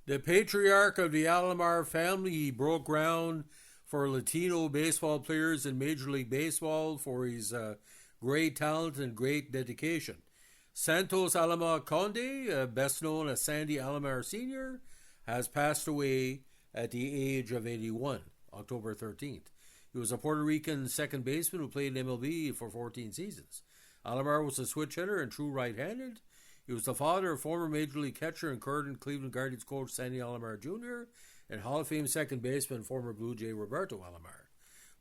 The patriarch of the Alomar family, he broke ground for Latino baseball players in Major League Baseball for his great talent and great dedication. Santos Alomar Conde, best known as Sandy Alomar Sr., has passed away at the age of 81, October 13th. He was a Puerto Rican second baseman who played in MLB for 14 seasons. Alomar was a switch hitter and true right-handed. He was the father of former Major League catcher and current Cleveland Guardians coach Sandy Alomar Jr. and Hall of Fame second baseman former Blue Jay Roberto Alomar.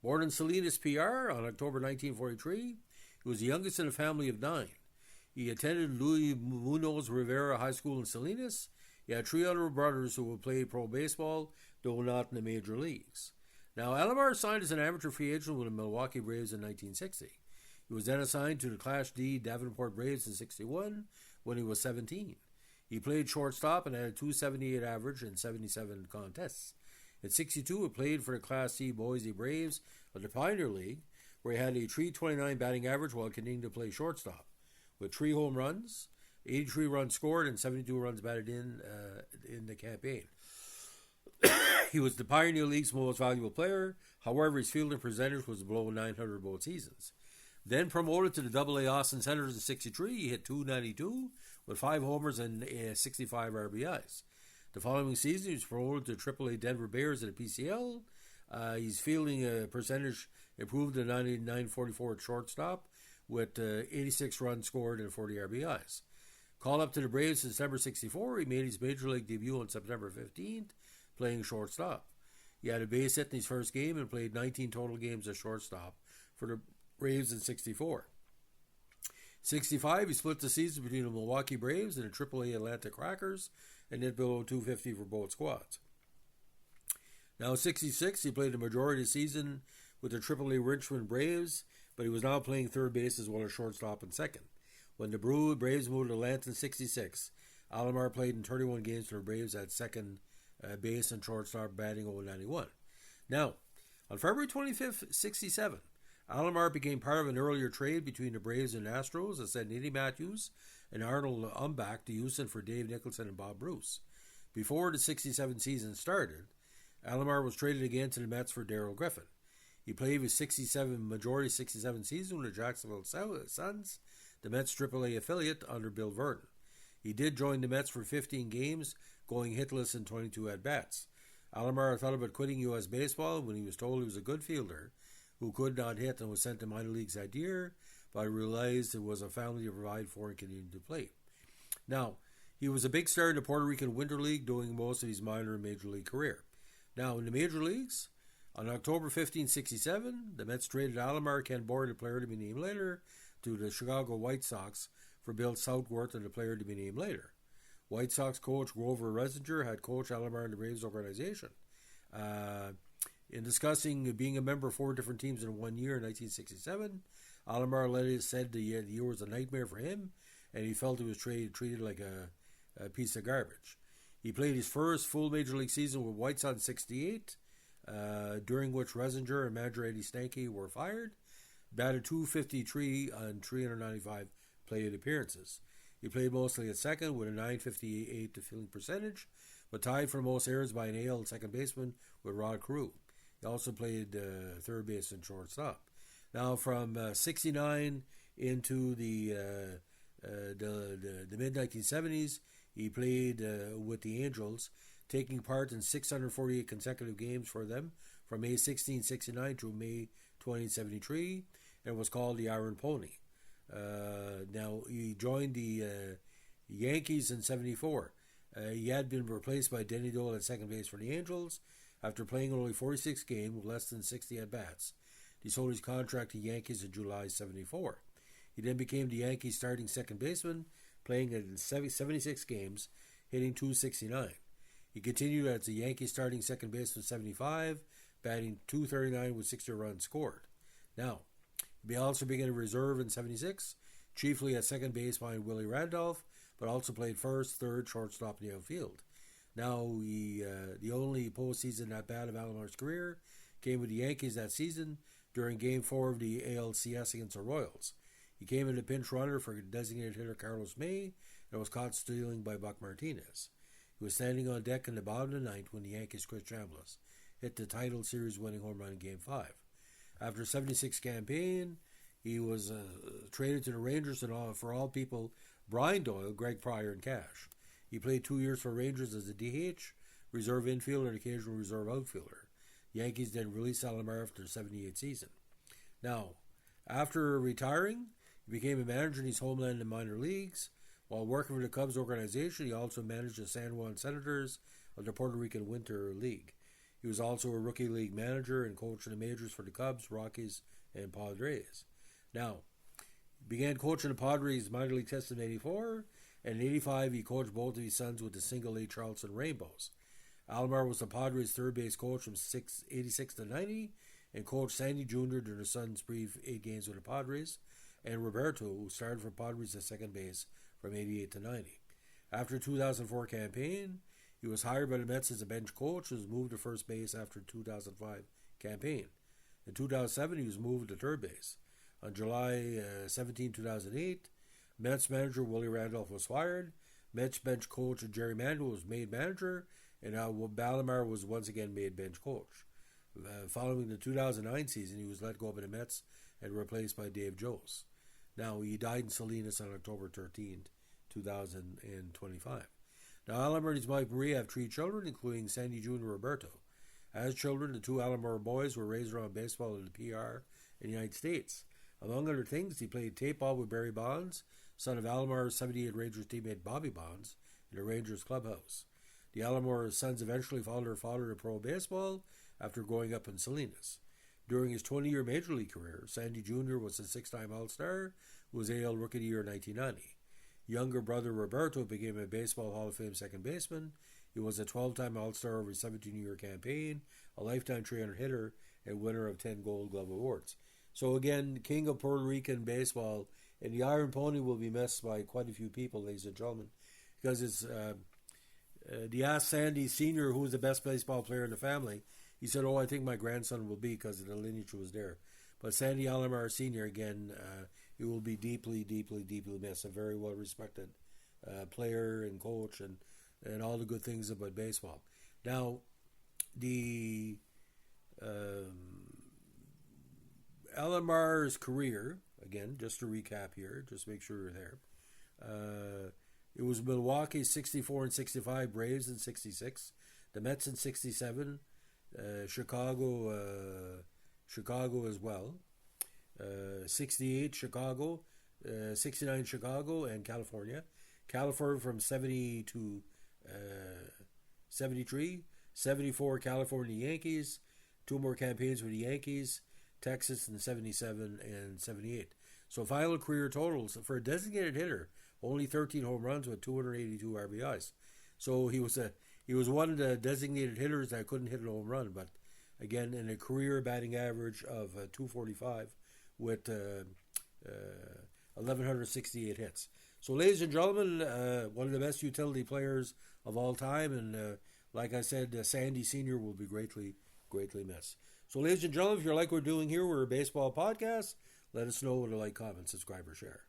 Born in Salinas, PR on October 1943, he was the youngest in a family of 9. He attended Luis Munoz Rivera High School in Salinas. He had 3 other brothers who would play pro baseball, though not in the major leagues. Now, Alomar signed as an amateur free agent with the Milwaukee Braves in 1960. He was then assigned to the Class D Davenport Braves in 61 when he was 17. He played shortstop and had a .278 average in 77 contests. In 62, he played for the Class C Boise Braves of the Pioneer League, where he had a .329 batting average while continuing to play shortstop, with 3 home runs, 83 runs scored, and 72 runs batted in the campaign. He was the Pioneer League's most valuable player. However, his fielding percentage was below .900 both seasons. Then promoted to the Double-A Austin Senators in 63, he hit .292 with 5 homers and 65 RBIs. The following season, he was promoted to Triple-A Denver Bears at the PCL. His fielding percentage improved to .944 at shortstop with 86 runs scored and 40 RBIs. Called up to the Braves in December 64, he made his Major League debut on September 15th, playing shortstop. He had a base hit in his first game and played 19 total games as shortstop for the Braves in 64. 65, he split the season between the Milwaukee Braves and the AAA Atlanta Crackers and hit below .250 for both squads. Now, in 66, he played the majority of the season with the AAA Richmond Braves, but he was now playing third base as well as shortstop and second. When the Braves moved to Atlanta in 66, Alomar played in 31 games for the Braves at second base and shortstop, batting .091. Now, on February 25th, 67, Alomar became part of an earlier trade between the Braves and Astros that sent Eddie Matthews and Arnold Umbach to Houston for Dave Nicholson and Bob Bruce. Before the 67 season started, Alomar was traded again to the Mets for Darrell Griffin. He played his majority 67 season with the Jacksonville Suns, the Mets AAA affiliate under Bill Verdon. He did join the Mets for 15 games, going hitless in 22 at-bats. Alomar thought about quitting U.S. baseball when he was told he was a good fielder who could not hit and was sent to minor leagues that year, but realized it was a family to provide for and continued to play. Now, he was a big star in the Puerto Rican Winter League, doing most of his minor and major league career. Now, in the major leagues, on October 15, 67, the Mets traded Alomar, Ken Boyd, a player to be named later, to the Chicago White Sox for Bill Southworth and a player to be named later. White Sox coach Grover Resinger had coached Alomar in the Braves organization. In discussing being a member of 4 different teams in 1 year in 1967, Alomar said the year was a nightmare for him, and he felt he was treated like a piece of garbage. He played his first full major league season with White Sox in 68, during which Resinger and manager Eddie Stanky were fired. Batted .253 on 395 plate appearances. He played mostly at second with a .958 fielding percentage, but tied for most errors by an AL second baseman with Rod Carew. He also played third base and shortstop. Now, from 69 into the mid-1970s, he played with the Angels, taking part in 648 consecutive games for them from May 1669 to May 2073, and was called the Iron Pony. Now, he joined the Yankees in 74. He had been replaced by Denny Dole at second base for the Angels after playing only 46 games with less than 60 at-bats. He sold his contract to the Yankees in July 74. He then became the Yankees starting second baseman, playing in 76 games, hitting .269. He continued as the Yankees starting second baseman in 75, batting .239 with 60 runs scored. Now, he also began a reserve in 76, chiefly at second base behind Willie Randolph, but also played first, third, shortstop, and the outfield. Now, the only postseason at-bat of Alomar's career came with the Yankees that season during Game 4 of the ALCS against the Royals. He came in a pinch runner for designated hitter Carlos May and was caught stealing by Buck Martinez. He was standing on deck in the bottom of the ninth when the Yankees' Chris Chambliss hit the title series-winning home run in Game 5. After a 76 campaign, he was traded to the Rangers and for all people, Brian Doyle, Greg Pryor, and cash. He played 2 years for Rangers as a DH, reserve infielder, and occasional reserve outfielder. The Yankees then released Alomar after the 78 season. Now, after retiring, he became a manager in his homeland and minor leagues. While working for the Cubs organization, he also managed the San Juan Senators of the Puerto Rican Winter League. He was also a rookie league manager and coach in the majors for the Cubs, Rockies, and Padres. Now, he began coaching the Padres minor league test in 84, and in 85 he coached both of his sons with the single-A Charleston Rainbows. Alomar was the Padres' third base coach from 86 to 90, and coached Sandy Jr. during his son's brief 8 games with the Padres, and Roberto, who started for Padres at second base from 88 to 90. After the 2004 campaign, he was hired by the Mets as a bench coach and was moved to first base after the 2005 campaign. In 2007, he was moved to third base. On July 17, 2008, Mets manager Willie Randolph was fired. Mets bench coach Jerry Manuel was made manager, and Alomar was once again made bench coach. Following the 2009 season, he was let go by the Mets and replaced by Dave Jose. Now, he died in Salinas on October 13, 2025. Now, Alomar and his wife Maria have 3 children, including Sandy Jr. and Roberto. As children, the 2 Alomar boys were raised around baseball in the PR in the United States. Among other things, he played tape ball with Barry Bonds, son of Alomar's 78 Rangers teammate Bobby Bonds, in the Rangers clubhouse. The Alomar sons eventually followed their father to pro baseball after growing up in Salinas. During his 20-year Major League career, Sandy Jr. was a 6-time All-Star, who was AL Rookie of the Year in 1990. Younger brother Roberto became a Baseball Hall of Fame second baseman. He was a 12-time All-Star over a 17-year campaign, a lifetime 300 hitter, and winner of 10 Gold Glove Awards. So again, king of Puerto Rican baseball, and the Iron Pony will be missed by quite a few people, ladies and gentlemen, because it's the asked Sandy Sr., who was the best baseball player in the family. He said, I think my grandson will be because the lineage was there. But Sandy Alomar Sr., again, he will be deeply, deeply, deeply missed. A very well-respected player and coach and all the good things about baseball. Now, the Alomar's career, again, just to recap here, just make sure you're there. It was Milwaukee 64 and 65, Braves in 66, the Mets in 67, Chicago as well, 68 Chicago, 69 Chicago, and California. California from 70 to 73, 74 California Yankees, 2 more campaigns with the Yankees, Texas in 77 and 78. So final career totals for a designated hitter, only 13 home runs with 282 RBIs. So he was one of the designated hitters that couldn't hit a home run, but again, in a career batting average of 245 with 1,168 hits. So, ladies and gentlemen, one of the best utility players of all time, and like I said, Sandy Sr. will be greatly, greatly missed. So, ladies and gentlemen, if you like what we're doing here, we're a baseball podcast. Let us know with a like, comment, subscribe, or share.